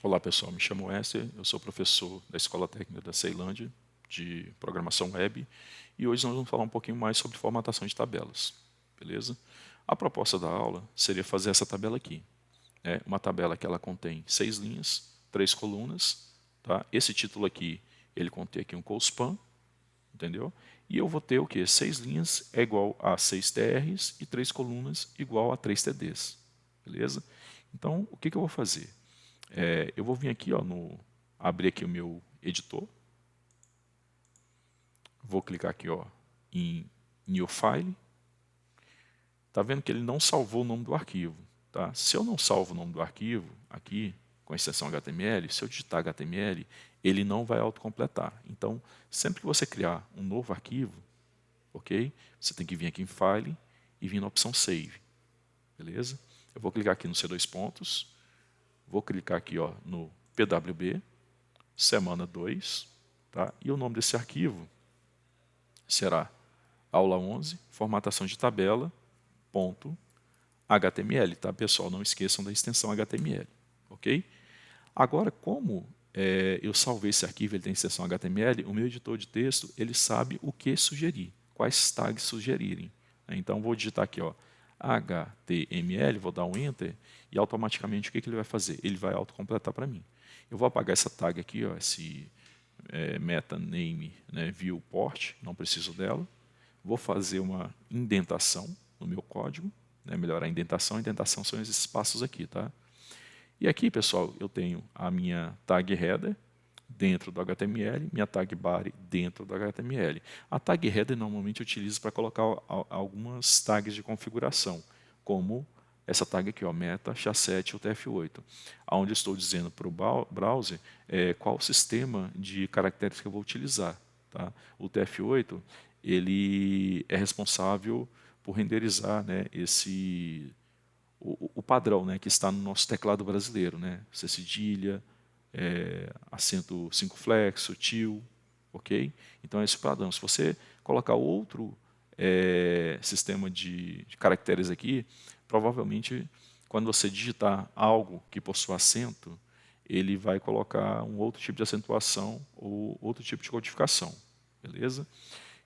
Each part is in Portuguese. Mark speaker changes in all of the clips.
Speaker 1: Olá pessoal, me chamo Esther, eu sou professor da Escola Técnica da Ceilândia de Programação Web e hoje nós vamos falar um pouquinho mais sobre formatação de tabelas, beleza? A proposta da aula seria fazer essa tabela aqui, né? Uma tabela que ela contém 6 linhas, 3 colunas, tá? Esse título aqui, ele contém aqui um cospan, entendeu? E eu vou ter o que? 6 linhas é igual a 6 TRs e 3 colunas igual a 3 TDs, beleza? Então, o que eu vou fazer? Eu vou vir aqui, ó, abrir aqui o meu editor, vou clicar aqui, ó, em New File. Tá vendo que ele não salvou o nome do arquivo, tá? Se eu não salvo o nome do arquivo aqui com a extensão HTML, se eu digitar HTML, ele não vai autocompletar. Então, sempre que você criar um novo arquivo, ok? Você tem que vir aqui em File e vir na opção Save, beleza? Eu vou clicar aqui no C2 pontos, vou clicar aqui, ó, no PWB, semana 2, tá? E o nome desse arquivo será aula 11, formatação de tabela, ponto, HTML, tá, pessoal? Não esqueçam da extensão HTML, ok? Agora, como eu salvei esse arquivo, ele tem extensão HTML, o meu editor de texto, ele sabe o que sugerir, quais tags sugerirem. Então, vou digitar aqui, ó, HTML, vou dar um Enter, e automaticamente o que ele vai fazer? Ele vai autocompletar para mim. Eu vou apagar essa tag aqui, ó, esse meta name, né, viewport, não preciso dela. Vou fazer uma indentação no meu código, né, melhorar a indentação. A indentação são esses espaços aqui, tá? E aqui, pessoal, eu tenho a minha tag header dentro do HTML, minha tag body dentro do HTML. A tag header normalmente eu utilizo para colocar algumas tags de configuração, como essa tag aqui, ó, meta SHA-7 UTF-8, onde estou dizendo para o browser qual sistema de caracteres que eu vou utilizar. Tá? O UTF-8 ele é responsável por renderizar, né, o padrão, né, que está no nosso teclado brasileiro, né, C cedilha, acento 5 flexo, til, ok? Então é esse o padrão. Se você colocar outro sistema de caracteres aqui, provavelmente quando você digitar algo que possua acento, ele vai colocar um outro tipo de acentuação ou outro tipo de codificação, beleza?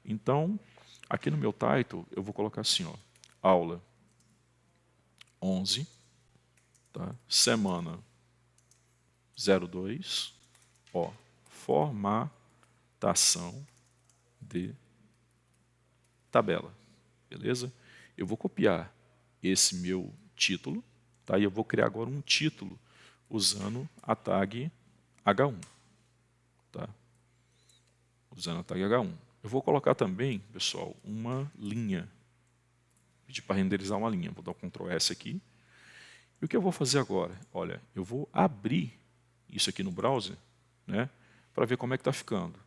Speaker 1: Então, aqui no meu title, eu vou colocar assim, ó, aula 11, tá? Semana 02, ó, formatação de tabela, beleza? Eu vou copiar esse meu título, tá? E eu vou criar agora um título usando a tag H1, tá? Usando a tag H1. Eu vou colocar também, pessoal, uma linha. Pedir para renderizar uma linha. Vou dar um Ctrl S aqui. E o que eu vou fazer agora? Olha, eu vou abrir isso aqui no browser, né, para ver como é que está ficando.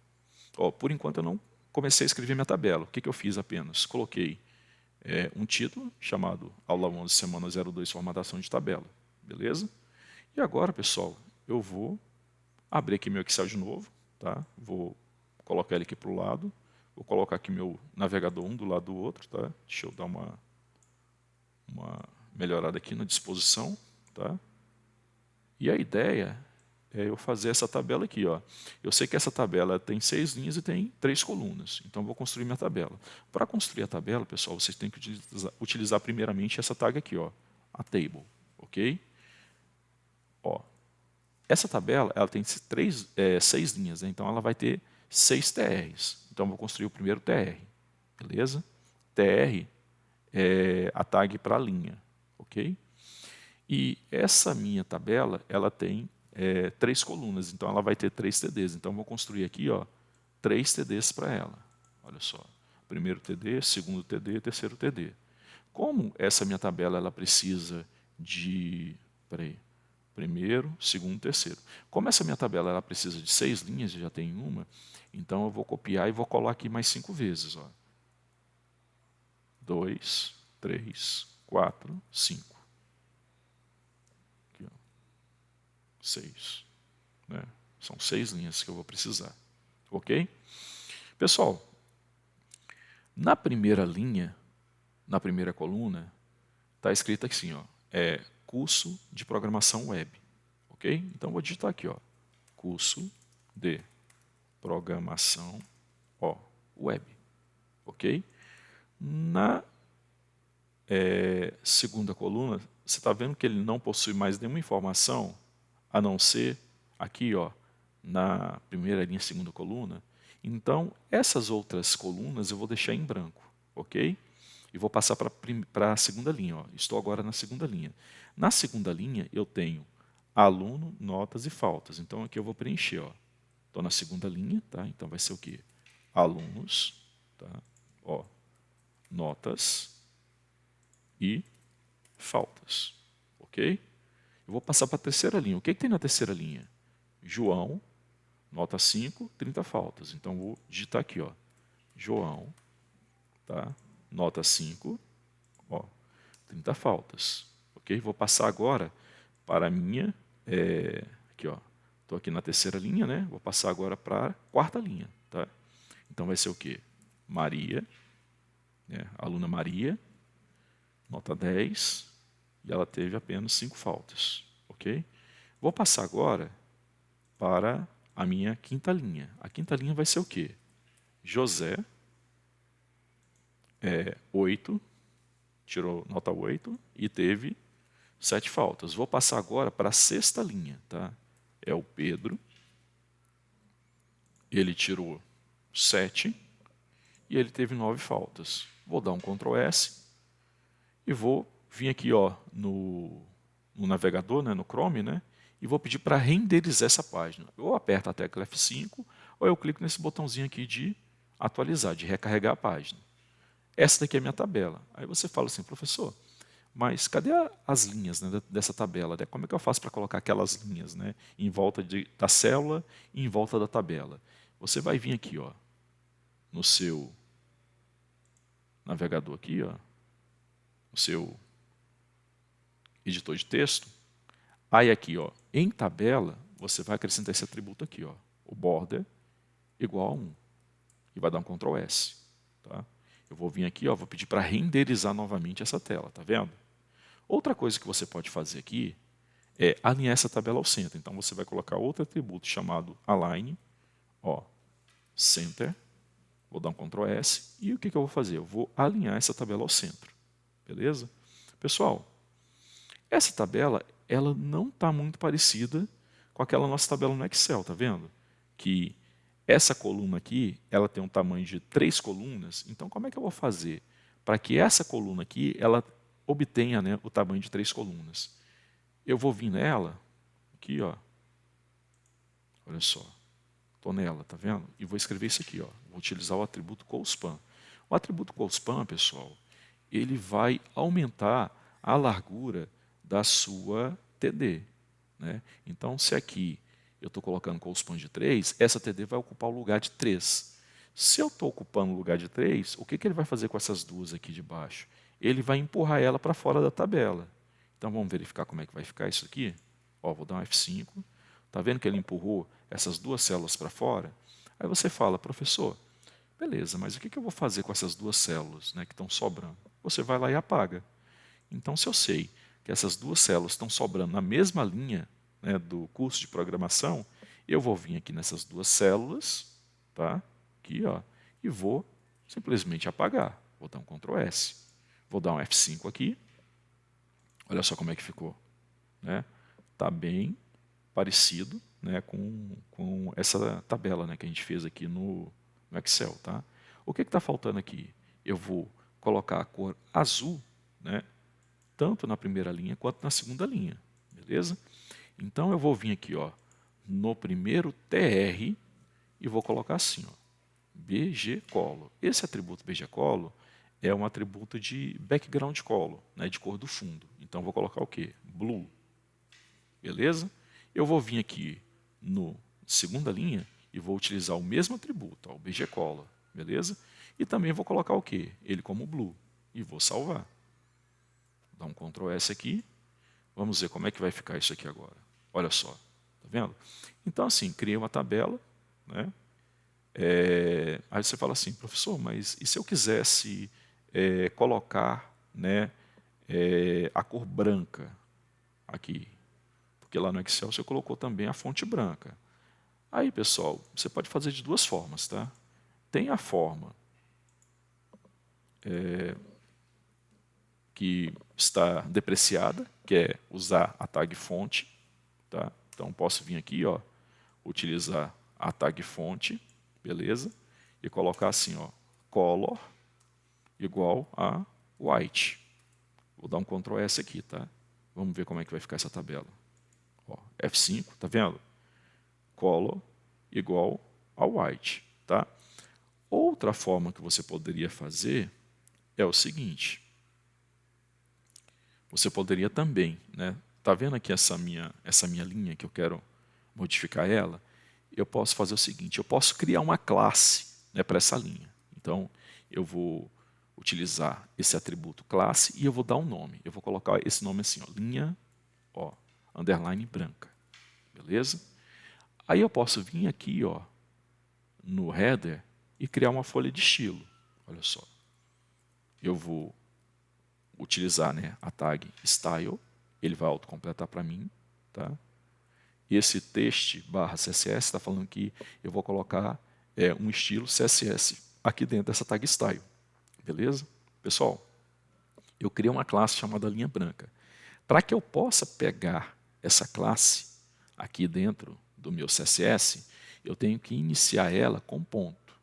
Speaker 1: Ó, por enquanto eu não comecei a escrever minha tabela. O que eu fiz apenas? Coloquei um título chamado Aula 11, Semana 02, Formatação de Tabela. Beleza? E agora, pessoal, eu vou abrir aqui meu Excel de novo. Tá? Vou colocar ele aqui para o lado. Vou colocar aqui meu navegador um do lado do outro. Tá? Deixa eu dar uma melhorada aqui na disposição. Tá? E a ideia é eu fazer essa tabela aqui. Ó. Eu sei que essa tabela tem 6 linhas e tem 3 colunas. Então, eu vou construir minha tabela. Para construir a tabela, pessoal, vocês têm que utilizar primeiramente essa tag aqui, ó, a table. Ok? Ó, essa tabela ela tem 6 linhas, né? Então ela vai ter 6 TRs. Então, eu vou construir o primeiro TR. Beleza? TR é a tag para a linha. Ok? E essa minha tabela, ela tem 3 colunas, então ela vai ter 3 TDs. Então, eu vou construir aqui, ó, 3 TDs para ela. Olha só, primeiro TD, segundo TD, terceiro TD. Como essa minha tabela ela precisa de primeiro, segundo, terceiro. Como essa minha tabela ela precisa de 6 linhas, já tem uma, então eu vou copiar e vou colar aqui mais 5 vezes. 2, 3, 4, 5. 6. Né? São 6 linhas que eu vou precisar. Ok? Pessoal, na primeira linha, na primeira coluna, está escrito assim, ó, curso de programação web. ok? Então, vou digitar aqui, ó, curso de programação, ó, web, ok? Na segunda coluna, você está vendo que ele não possui mais nenhuma informação, a não ser aqui, ó, na primeira linha, segunda coluna. Então, essas outras colunas eu vou deixar em branco, ok? E vou passar para a segunda linha, ó. Estou agora na segunda linha. Na segunda linha, eu tenho aluno, notas e faltas. Então, aqui eu vou preencher, ó. Estou na segunda linha, tá? Então, vai ser o quê? Alunos, tá? Ó, notas e faltas, ok? Eu vou passar para a terceira linha. O que tem na terceira linha? João, nota 5, 30 faltas. Então, vou digitar aqui, ó, João, tá? Nota 5, ó, 30 faltas, ok? Vou passar agora para a minha, aqui, ó, estou aqui na terceira linha, né? Vou passar agora para a quarta linha, tá? Então, vai ser o quê? Maria, né? Aluna Maria, nota 10, e ela teve apenas 5 faltas, ok? Vou passar agora para a minha quinta linha. A quinta linha vai ser o quê? José, 8, tirou nota 8 e teve 7 faltas. Vou passar agora para a sexta linha, tá? É o Pedro, ele tirou 7 e ele teve 9 faltas. Vou dar um Ctrl S e vou vir aqui, ó, no navegador, né, no Chrome, né, e vou pedir para renderizar essa página. Eu aperto a tecla F5 ou eu clico nesse botãozinho aqui de atualizar, de recarregar a página. Essa daqui é a minha tabela. Aí você fala assim, professor, mas cadê as linhas, né, dessa tabela? Né? Como é que eu faço para colocar aquelas linhas, né, em volta da célula e em volta da tabela? Você vai vir aqui, ó, no seu navegador aqui, ó, no seu editor de texto. Aí aqui, ó, em tabela, você vai acrescentar esse atributo aqui, ó, o border igual a 1. E vai dar um Ctrl S. Tá? Eu vou vir aqui, ó, vou pedir para renderizar novamente essa tela, tá vendo? Outra coisa que você pode fazer aqui é alinhar essa tabela ao centro. Então você vai colocar outro atributo chamado align, ó, center, vou dar um Ctrl S, e o que eu vou fazer? Eu vou alinhar essa tabela ao centro, beleza? Pessoal, essa tabela, ela não está muito parecida com aquela nossa tabela no Excel, tá vendo? Que essa coluna aqui, ela tem um tamanho de 3 colunas, então como é que eu vou fazer para que essa coluna aqui, ela obtenha, né, o tamanho de 3 colunas? Eu vou vir nela, aqui, ó, olha só, estou nela, tá vendo? E vou escrever isso aqui, ó, vou utilizar o atributo cospan. O atributo cospan, pessoal, ele vai aumentar a largura da sua TD. Né? Então, se aqui eu estou colocando cospan de 3, essa TD vai ocupar o lugar de 3. Se eu estou ocupando o lugar de 3, o que ele vai fazer com essas duas aqui de baixo? Ele vai empurrar ela para fora da tabela. Então, vamos verificar como é que vai ficar isso aqui? Ó, vou dar um F5. Está vendo que ele empurrou essas duas células para fora? Aí você fala, professor, beleza, mas o que eu vou fazer com essas duas células, né, que estão sobrando? Você vai lá e apaga. Então, se eu sei que essas duas células estão sobrando na mesma linha, né, do curso de programação, eu vou vir aqui nessas duas células, tá? Aqui, ó, e vou simplesmente apagar. Vou dar um Ctrl S. Vou dar um F5 aqui. Olha só como é que ficou. Né? Tá bem parecido, né, com essa tabela, né, que a gente fez aqui no Excel. Tá? O que está faltando aqui? Eu vou colocar a cor azul, né, tanto na primeira linha quanto na segunda linha, beleza? Então eu vou vir aqui, ó, no primeiro TR e vou colocar assim, ó, BG Color. Esse atributo BG Color é um atributo de background color, né, de cor do fundo. Então vou colocar o quê? Blue, beleza? Eu vou vir aqui no segunda linha e vou utilizar o mesmo atributo, ó, o BG Color, beleza? E também vou colocar o quê? Ele como blue e vou salvar. Dá um Ctrl S aqui. Vamos ver como é que vai ficar isso aqui agora. Olha só, tá vendo? Então, assim, criei uma tabela, né? Aí você fala assim, professor, mas e se eu quisesse colocar, né, a cor branca aqui? porque lá no Excel você colocou também a fonte branca. Aí, pessoal, você pode fazer de duas formas, tá? Tem a forma que está depreciada, que é usar a tag fonte, tá? Então, posso vir aqui, ó, utilizar a tag fonte, beleza? E colocar assim, ó, color igual a white. Vou dar um Ctrl S aqui, tá? Vamos ver como é que vai ficar essa tabela. Ó, F5, tá vendo? Color igual a white, tá? Outra forma que você poderia fazer é o seguinte. Você poderia também, né? Tá vendo aqui essa minha linha que eu quero modificar ela? Eu posso fazer o seguinte, eu posso criar uma classe, né, para essa linha. Então, eu vou utilizar esse atributo classe e eu vou dar um nome. Eu vou colocar esse nome assim, ó, linha, ó, underline branca. Beleza? Aí eu posso vir aqui, ó, no header e criar uma folha de estilo. Olha só. Eu vou utilizar, né, a tag style, ele vai autocompletar para mim, tá? Esse text/css está falando que eu vou colocar um estilo CSS aqui dentro dessa tag style, beleza? Pessoal, eu criei uma classe chamada linha branca. Para que eu possa pegar essa classe aqui dentro do meu CSS, eu tenho que iniciar ela com ponto.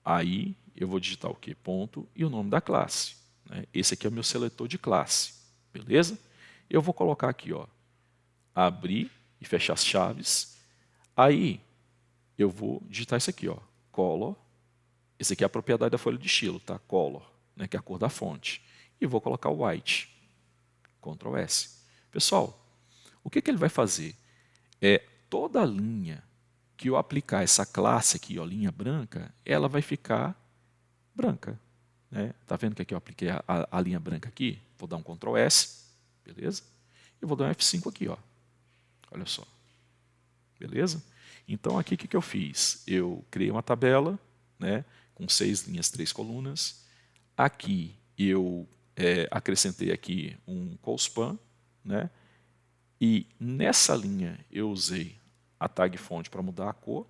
Speaker 1: Aí eu vou digitar o quê? Ponto e o nome da classe. Né? Esse aqui é o meu seletor de classe, beleza? Eu vou colocar aqui, ó, abrir e fechar as chaves. Aí eu vou digitar isso aqui, ó, color. Esse aqui é a propriedade da folha de estilo, tá? Color, né, que é a cor da fonte. E vou colocar o white. Ctrl S. Pessoal, o que ele vai fazer? Toda linha que eu aplicar essa classe aqui, ó, linha branca, ela vai ficar branca. Né? Tá vendo que aqui eu apliquei a linha branca aqui? Vou dar um Ctrl S, beleza? E vou dar um F5 aqui, ó. Olha só. Beleza? Então aqui o que eu fiz? Eu criei uma tabela, né, com 6 linhas, 3 colunas. Aqui eu acrescentei aqui um cospan, né? E nessa linha eu usei a tag fonte para mudar a cor,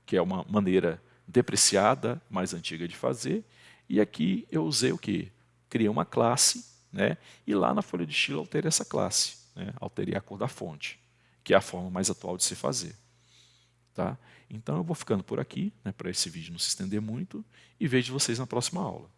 Speaker 1: que é uma maneira depreciada, mais antiga de fazer. E aqui eu usei o quê? Criei uma classe, né? E lá na folha de estilo alterei essa classe, né? Alterei a cor da fonte, que é a forma mais atual de se fazer. Tá? Então eu vou ficando por aqui, né, para esse vídeo não se estender muito, e vejo vocês na próxima aula.